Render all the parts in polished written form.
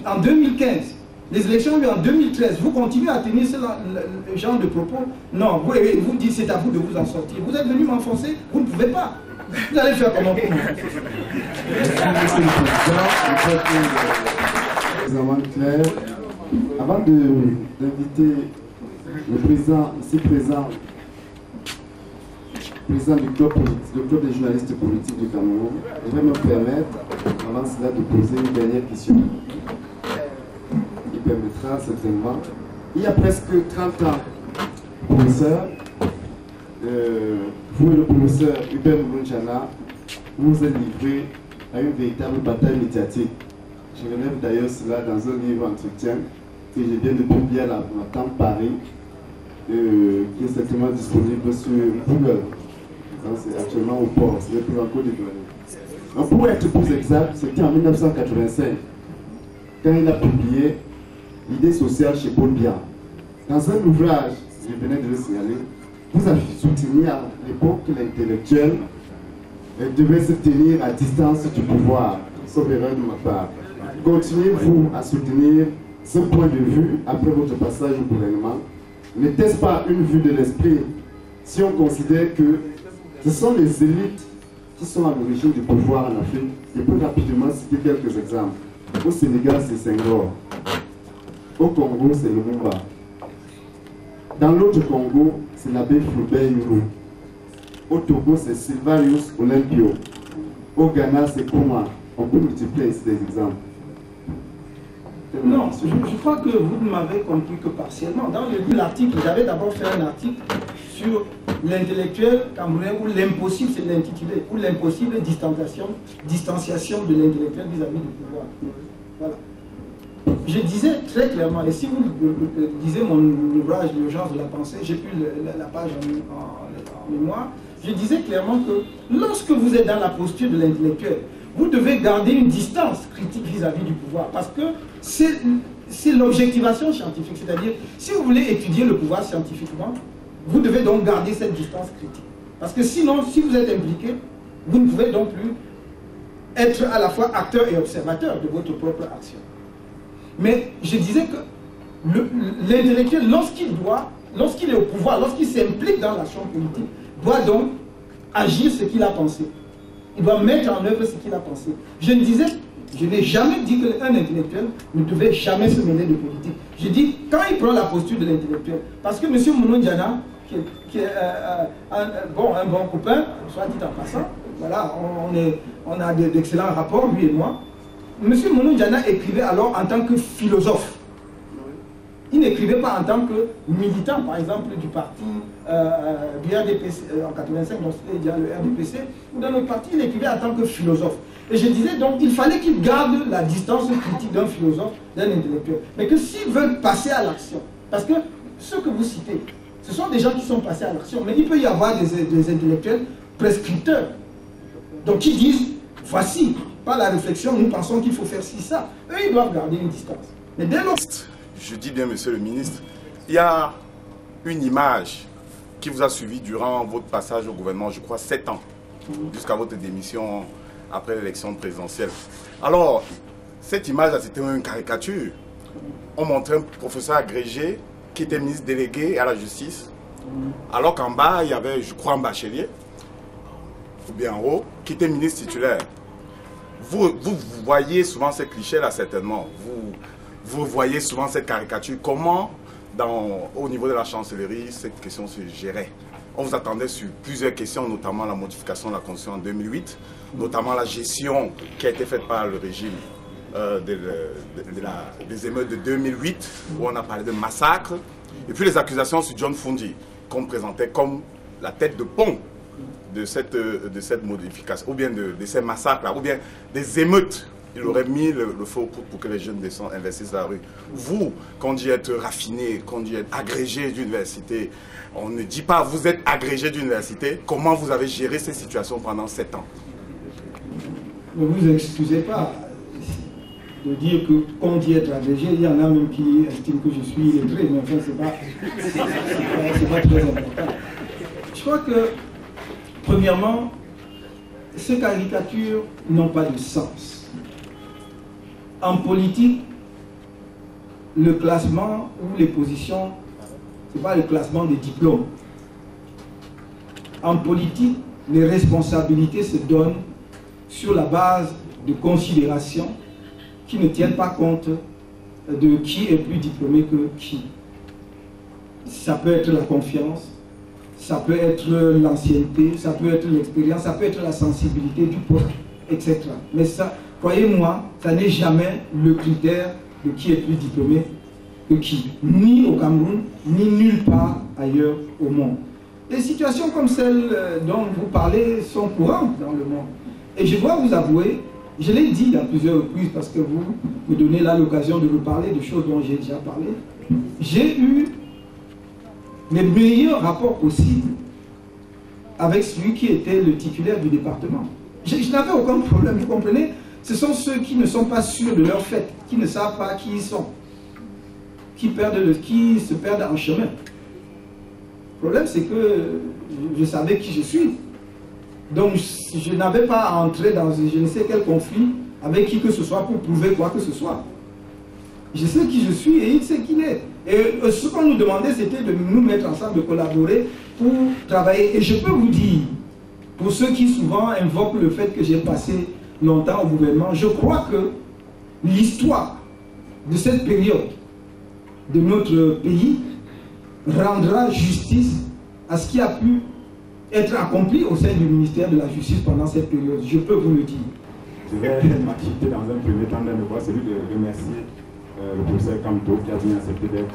en 2015. Les élections ont eu en 2013. Vous continuez à tenir ce genre de propos? Non, vous dites c'est à vous de vous en sortir. Vous êtes venu m'enfoncer, vous ne pouvez pas. Vous allez faire comment pour moi? Clair. Avant d'inviter le président ici présent, président du club des journalistes politiques du Cameroun, je vais me permettre, avant cela, de poser une dernière question qui permettra certainement. Il y a presque 30 ans, professeur, vous et le professeur Hubert Mulunjana, vous vous êtes livré à une véritable bataille médiatique. Je relève d'ailleurs cela dans un livre entretien que je viens de publier à la Temps Paris, qui est certainement disponible sur Google. C'est actuellement au port, ce n'est plus en Côte d'Ivoire. Donc pour être plus exact, c'était en 1985, quand il a publié L'idée sociale chez Paul Biya. Dans un ouvrage, je venais de le signaler, vous avez soutenu à l'époque que l'intellectuel devait se tenir à distance du pouvoir, sauf erreur de ma part. Continuez-vous à soutenir ce point de vue après votre passage au gouvernement? N'était-ce pas une vue de l'esprit si on considère que ce sont les élites qui sont à l'origine du pouvoir en Afrique? Je peux rapidement citer quelques exemples. Au Sénégal, c'est Senghor. Au Congo, c'est Lumumba. Dans l'autre Congo, c'est l'abbé Fulbert Yuru. Au Togo, c'est Sylvarius Olympio. Au Ghana, c'est Kouma. On peut multiplier ici des exemples. Non, je crois que vous ne m'avez compris que partiellement. Dans l'article, j'avais d'abord fait un article sur l'intellectuel camerounais, où l'impossible, c'est l'intitulé, ou l'impossible distanciation de l'intellectuel vis-à-vis du pouvoir. Voilà. Je disais très clairement, et si vous lisez mon ouvrage L'urgence de la pensée, j'ai plus la page en mémoire, je disais clairement que lorsque vous êtes dans la posture de l'intellectuel, vous devez garder une distance critique vis-à-vis du pouvoir, parce que c'est l'objectivation scientifique, c'est-à-dire, si vous voulez étudier le pouvoir scientifiquement, vous devez donc garder cette distance critique. Parce que sinon, si vous êtes impliqué, vous ne pouvez donc plus être à la fois acteur et observateur de votre propre action. Mais je disais que l'intellectuel, lorsqu'il est au pouvoir, lorsqu'il s'implique dans l'action politique, doit donc agir ce qu'il a pensé. Il doit mettre en œuvre ce qu'il a pensé. Je n'ai jamais dit qu'un intellectuel ne devait jamais se mêler de politique. Je dis, quand il prend la posture de l'intellectuel, parce que M. Mulunjana, qui est un bon copain, soit dit en passant, voilà, on a d'excellents rapports, lui et moi. M. Mulunjana écrivait alors en tant que philosophe. Il n'écrivait pas en tant que militant, par exemple, du parti du RDPC, en 85, donc c'était déjà le RDPC, ou dans notre parti, il écrivait en tant que philosophe. Et je disais donc, il fallait qu'il garde la distance critique d'un philosophe, d'un intellectuel. Mais que s'ils veulent passer à l'action, parce que ceux que vous citez, ce sont des gens qui sont passés à l'action, mais il peut y avoir des intellectuels prescripteurs, donc qui disent, voici, par la réflexion, nous pensons qu'il faut faire ci, ça. Eux, ils doivent garder une distance. Mais dès lors... Je dis bien, monsieur le ministre, il y a une image qui vous a suivi durant votre passage au gouvernement, je crois 7 ans, jusqu'à votre démission après l'élection présidentielle. Alors, cette image-là, c'était une caricature. On montrait un professeur agrégé qui était ministre délégué à la justice, alors qu'en bas, il y avait, je crois, un bachelier, ou bien en haut, qui était ministre titulaire. Vous voyez souvent ces clichés-là, certainement. Vous voyez souvent cette caricature. Comment, au niveau de la chancellerie, cette question se gérait? On vous attendait sur plusieurs questions, notamment la modification de la Constitution en 2008, notamment la gestion qui a été faite par le régime des émeutes de 2008, où on a parlé de massacre, et puis les accusations sur John Fundi, qu'on présentait comme la tête de pont de cette modification, ou bien de ces massacres-là, ou bien des émeutes. Il aurait mis le feu au poudre pour que les jeunes descendent, investissent la rue. Vous, quand on dit être raffiné, quand on dit être agrégé d'université, on ne dit pas vous êtes agrégé d'université. Comment vous avez géré ces situations pendant 7 ans? Ne vous excusez pas de dire que quand on dit être agrégé, il y en a même qui estiment que je suis lettré, mais enfin, c'est pas très important. Je crois que, premièrement, ces caricatures n'ont pas de sens. En politique, le classement ou les positions, ce n'est pas le classement des diplômes. En politique, les responsabilités se donnent sur la base de considérations qui ne tiennent pas compte de qui est plus diplômé que qui. Ça peut être la confiance, ça peut être l'ancienneté, ça peut être l'expérience, ça peut être la sensibilité du poste, etc. Mais ça, croyez-moi, ça n'est jamais le critère de qui est plus diplômé que qui. Ni au Cameroun, ni nulle part ailleurs au monde. Des situations comme celles dont vous parlez sont courantes dans le monde. Et je dois vous avouer, je l'ai dit à plusieurs reprises parce que vous me donnez là l'occasion de vous parler de choses dont j'ai déjà parlé. J'ai eu les meilleurs rapports possibles avec celui qui était le titulaire du département. Je n'avais aucun problème, vous comprenez? Ce sont ceux qui ne sont pas sûrs de leur fait, qui ne savent pas qui ils sont, qui se perdent en chemin. Le problème, c'est que je savais qui je suis. Donc, je n'avais pas à entrer dans je ne sais quel conflit avec qui que ce soit pour prouver quoi que ce soit. Je sais qui je suis et il sait qui il est. Et ce qu'on nous demandait, c'était de nous mettre ensemble, de collaborer pour travailler. Et je peux vous dire, pour ceux qui souvent invoquent le fait que j'ai passé longtemps au gouvernement, je crois que l'histoire de cette période de notre pays rendra justice à ce qui a pu être accompli au sein du ministère de la Justice pendant cette période. Je peux vous le dire. Je vais m'acquitter dans un premier temps d'un devoir, celui de remercier le professeur Kamto qui a bien accepté d'être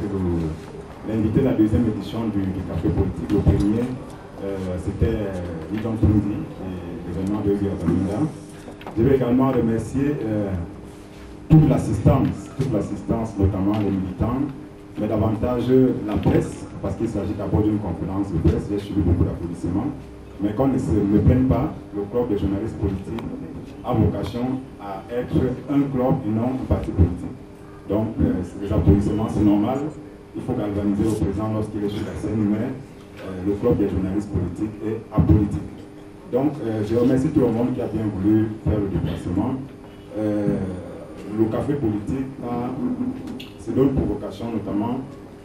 l'invité de la deuxième édition du Café Politique. Le premier, c'était Lidon Toundi, l'événement de Guerre. Je vais également remercier toute l'assistance, notamment les militants, mais davantage la presse, parce qu'il s'agit d'abord d'une conférence de presse. J'ai suivi beaucoup d'applaudissements. Mais qu'on ne se méprenne pas, le club des journalistes politiques a vocation à être un club et non un parti politique. Donc, les applaudissements, c'est normal. Il faut galvaniser au présent lorsqu'il est sur la scène, mais le club des journalistes politiques est apolitique. Donc, je remercie tout le monde qui a bien voulu faire le déplacement. Le café politique se donne pour vocation, notamment,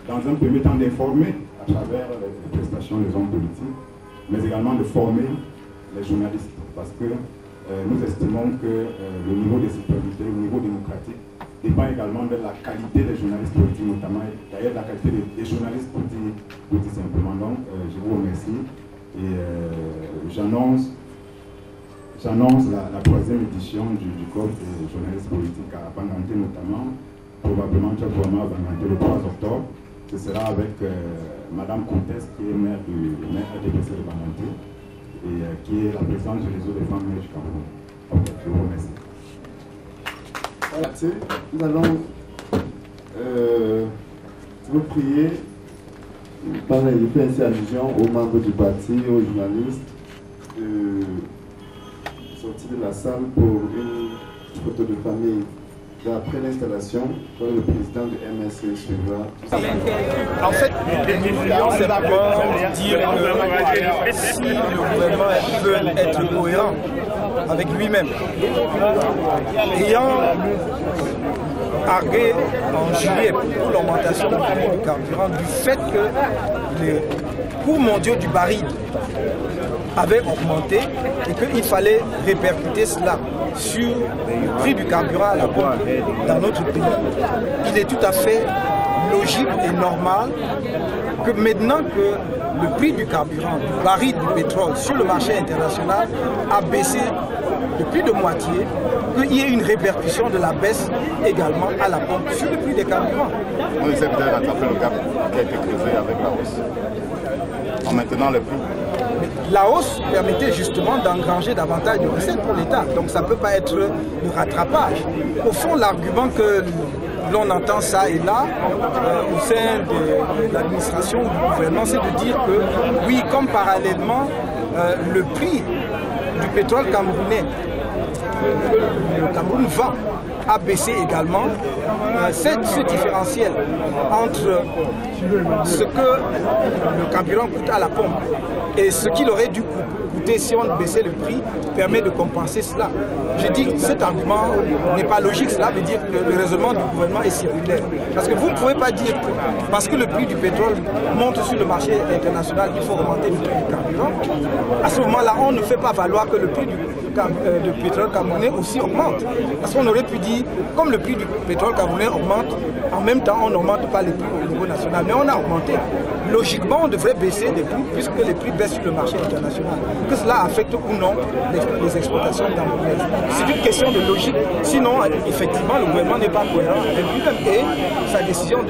dans un premier temps, d'informer à travers les prestations des hommes politiques, mais également de former les journalistes, parce que nous estimons que le niveau de sécurité, le niveau démocratique, dépend également de la qualité des journalistes politiques, notamment d'ailleurs la qualité des journalistes politiques, tout simplement. Donc, je vous remercie et j'annonce la troisième édition du club des journalistes politiques à Banganté notamment, probablement très probablement à Banganté le 3 octobre. Ce sera avec Madame Comtesse qui est maire RDPC de Banganté et qui est la présidente du réseau des femmes du Cameroun. Ok, je vous remercie. Nous allons vous prier, il fait ainsi allusion aux membres du parti, aux journalistes, de sortir de la salle pour une photo de famille. Après l'installation, le président de MSC suivra. En fait, nous voulions simplement dire que si le gouvernement veut être cohérent avec lui-même, ayant argué en juillet pour l'augmentation du prix du carburant du fait que les coûts mondiaux du baril avaient augmenté et qu'il fallait répercuter cela sur le prix du carburant à la pompe dans notre pays. Il est tout à fait logique et normal que maintenant que le prix du carburant, du baril du pétrole sur le marché international a baissé de plus de moitié, qu'il y ait une répercussion de la baisse également à la pompe sur le prix des carburants. On essaie de rattraper le gap qui a été creusé avec la hausse, en maintenant le prix. La hausse permettait justement d'engranger davantage de recettes pour l'État. Donc ça ne peut pas être le rattrapage. Au fond, l'argument que l'on entend ça et là, au sein de l'administration ou du gouvernement, c'est de dire que oui, comme parallèlement, le prix du pétrole camerounais, le Cameroun vend, a baissé également. Ce différentiel entre ce que le carburant coûte à la pompe et ce qu'il aurait dû coûter écoutez, si on baissait le prix, permet de compenser cela. Je dis que cet argument n'est pas logique, cela veut dire que le raisonnement du gouvernement est circulaire. Parce que vous ne pouvez pas dire que parce que le prix du pétrole monte sur le marché international, il faut augmenter le prix du carburant. À ce moment-là, on ne fait pas valoir que le prix du pétrole camerounais aussi augmente. Parce qu'on aurait pu dire, comme le prix du pétrole camerounais augmente, en même temps on n'augmente pas les prix au niveau national, mais on a augmenté. Logiquement, on devrait baisser les prix puisque les prix baissent sur le marché international. Que cela affecte ou non les exploitations camerounaises. C'est une question de logique. Sinon, effectivement, le gouvernement n'est pas cohérent avec lui-même et sa décision